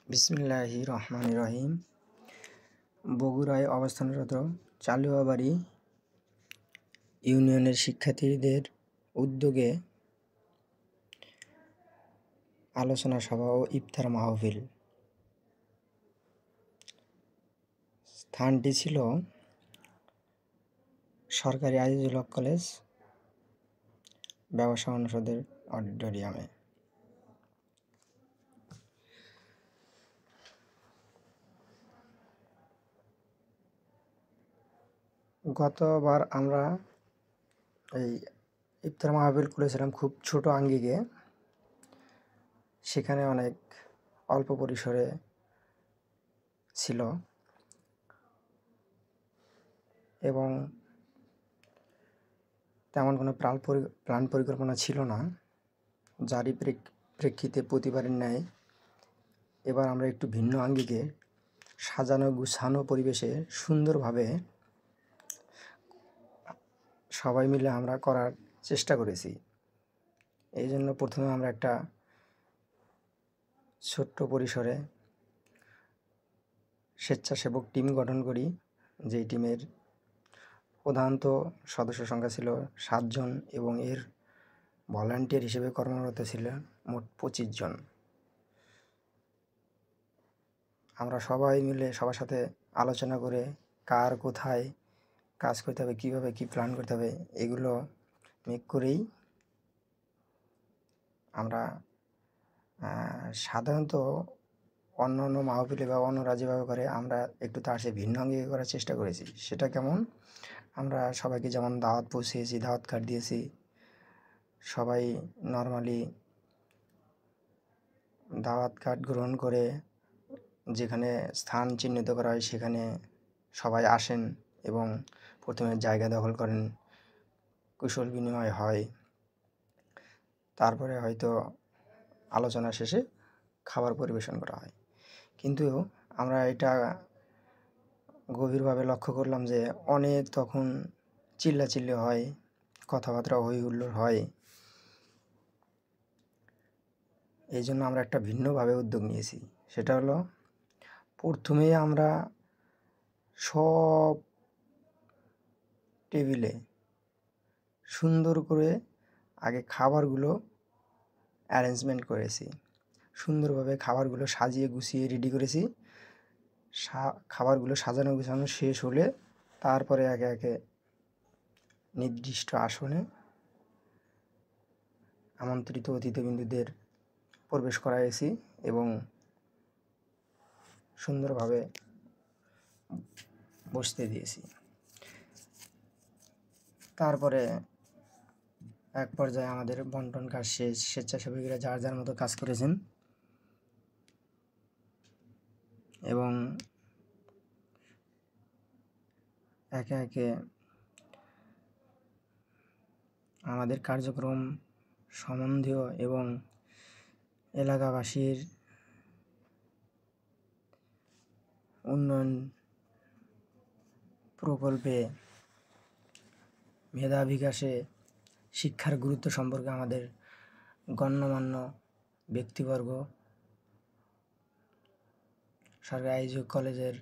বিসমিল্লাহির রহমানির রহিম। বগুড়ায় অবস্থানরত চালুয়াবাড়ি ইউনিয়নের শিক্ষার্থীদের উদ্যোগে আলোচনা সভা ও ইফতার মাহফিল। স্থানটি ছিল সরকারি আজিজুল হক কলেজ ব্যবসা অনুষদের অডিটোরিয়ামে। গতবার আমরা এই ইফতার মাহফিল করেছিলাম খুব ছোট আঙ্গিকে। সেখানে অনেক অল্প পরিসরে ছিল এবং তেমন কোনো প্ল্যান পরিকল্পনা ছিল না, যারই প্রেক্ষিতে প্রতিবারের ন্যায় এবার আমরা একটু ভিন্ন আঙ্গিকে সাজানো গুছানো পরিবেশে সুন্দরভাবে সবাই মিলে আমরা করার চেষ্টা করেছি। এই জন্য প্রথমে আমরা একটা ছোট্ট পরিসরে স্বেচ্ছাসেবক টিম গঠন করি, যেই টিমের প্রধানত সদস্য সংখ্যা ছিল 7 জন এবং এর ভলান্টিয়ার হিসেবে কর্মরত ছিল মোট 25 জন। আমরা সবাই মিলে সবার সাথে আলোচনা করে কার কোথায় কাজ করতে হবে, কীভাবে কী প্ল্যান করতে হবে, এগুলো মেক করেই আমরা সাধারণত অন্য মাহফিলে বা অন্যরা যেভাবে করে আমরা একটু তার সে ভিন্ন আঙ্গিকে করার চেষ্টা করেছি। সেটা কেমন, আমরা সবাইকে যেমন দাওয়াত পৌঁছিয়েছি, দাওয়াত কার্ড দিয়েছি, সবাই নর্মালি দাওয়াত কার্ড গ্রহণ করে যেখানে স্থান চিহ্নিত করা হয় সেখানে সবাই আসেন এবং প্রথমে জায়গা দখল করেন, কুশল বিনিময় হয়, তারপরে হয়তো আলোচনা শেষে খাবার পরিবেশন করা হয়। কিন্তু আমরা এটা গভীরভাবে লক্ষ্য করলাম যে অনেক তখন চিল্লাচিল্লি হয়, কথাবার্তা হই হুল্লোড় হয়। এই জন্য আমরা একটা ভিন্নভাবে উদ্যোগ নিয়েছি। সেটা হলো, প্রথমেই আমরা সব টেবিলে সুন্দর করে আগে খাবারগুলো অ্যারেঞ্জমেন্ট করেছি, সুন্দরভাবে খাবারগুলো সাজিয়ে গুছিয়ে রেডি করেছি। খাবারগুলো সাজানো গুছানো শেষ হলে তারপরে একে একে নির্দিষ্ট আসনে আমন্ত্রিত অতিথিবৃন্দদের প্রবেশ করাইছি এবং সুন্দরভাবে বসতে দিয়েছি। তারপরে এক পর্যায়ে আমাদের বন্টন কাজ শেষ, স্বেচ্ছাসেবীরা যার যার মতো কাজ করেছেন এবং একে একে আমাদের কার্যক্রম সম্বন্ধীয় এবং এলাকাবাসীর উন্নয়ন প্রকল্পে মেধা বিকাশে শিক্ষার গুরুত্ব সম্পর্কে আমাদের গণ্যমান্য ব্যক্তিবর্গ, সরকারি আইজিও কলেজের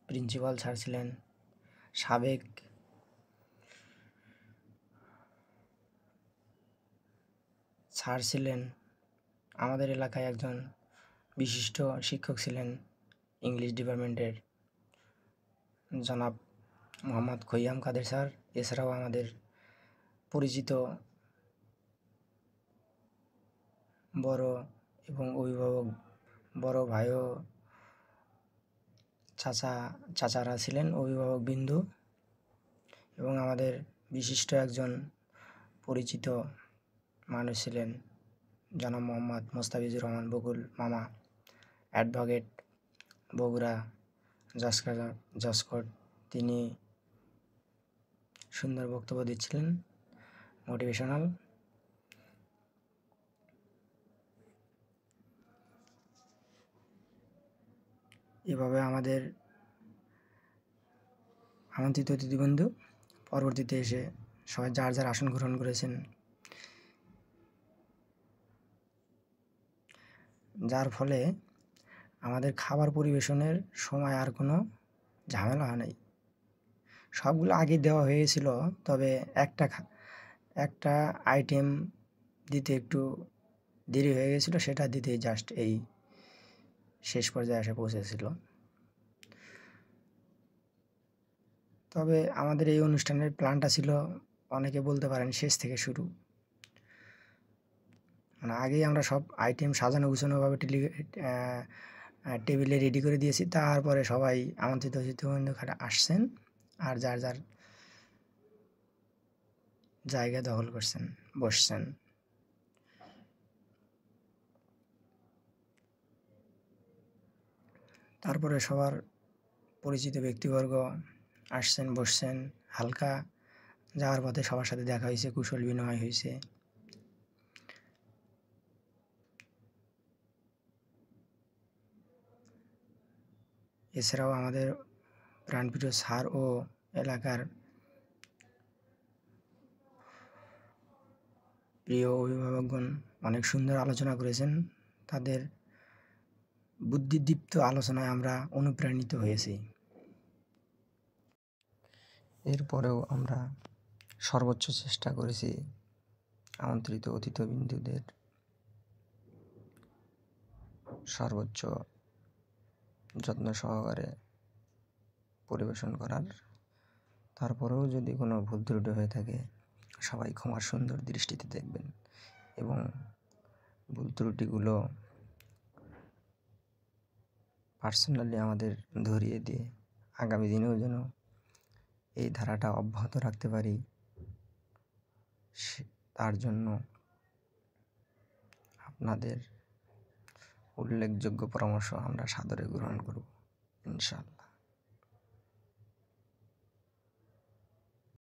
প্রিন্সিপাল স্যার ছিলেন, সাবেক স্যার ছিলেন, আমাদের এলাকায় একজন বিশিষ্ট শিক্ষক ছিলেন ইংলিশ ডিপার্টমেন্টের জনাব মোহাম্মদ খৈয়াম কাদের স্যার। এছাড়াও আমাদের পরিচিত বড় এবং অভিভাবক, বড় ভাইও চাচারা ছিলেন অভিভাবক বিন্দু, এবং আমাদের বিশিষ্ট একজন পরিচিত মানুষ ছিলেন জনাব মোহাম্মদ মোস্তাফিজুর রহমান বকুল মামা, অ্যাডভোকেট, বগুড়া জসকোর্ট। তিনি সুন্দর বক্তব্য দিচ্ছিলেন, মোটিভেশনাল। এভাবে আমাদের আমন্ত্রিত অতিথিবৃন্দ পরবর্তীতে এসে সবাই যার যার আসন গ্রহণ করেছেন, যার ফলে আমাদের খাবার পরিবেশনের সময় আর কোনো ঝামেলা হয় নাই। সবগুলো আগে দেওয়া হয়েছিল, তবে একটা আইটেম দিতে একটু দেরি হয়ে গেছিলো, সেটা দিতে জাস্ট এই শেষ পর্যায়ে এসে পৌঁছেছিল। তবে আমাদের এই অনুষ্ঠানের প্ল্যানটা ছিল, অনেকে বলতে পারেন, শেষ থেকে শুরু। মানে আগেই আমরা সব আইটেম সাজানো গুছানোভাবে টেবিলে রেডি করে দিয়েছি। তারপরে সবাই আমন্ত্রিত অতিথিবৃন্দরা আসছেন আর যার যার জায়গা দখল করছেন, বসছেন। তারপরে সবার পরিচিত ব্যক্তিবর্গ আসছেন, বসছেন। হালকা যাওয়ার পথে সবার সাথে দেখা হয়েছে, কুশল বিনিময় হয়েছে। এছাড়াও আমাদের প্রাণপ্রিয় স্যার ও এলাকার প্রিয় অভিভাবকগণ অনেক সুন্দর আলোচনা করেছেন। তাদের বুদ্ধিদীপ্ত আলোচনায় আমরা অনুপ্রাণিত হয়েছি। এরপরেও আমরা সর্বোচ্চ চেষ্টা করেছি আমন্ত্রিত অতিথিবৃন্দদের সর্বোচ্চ যত্ন সহকারে পরিবেশন করার। তারপরেও যদি কোনো ভুল ত্রুটি হয়ে থাকে, সবাই ক্ষমার সুন্দর দৃষ্টিতে দেখবেন এবং ভুল ত্রুটিগুলো পার্সোনালি আমাদের ধরিয়ে দিয়ে আগামী দিনেও যেন এই ধারাটা অব্যাহত রাখতে পারি, তার জন্য আপনাদের উল্লেখযোগ্য পরামর্শ আমরা সাদরে গ্রহণ করব, ইনশাআল্লাহ।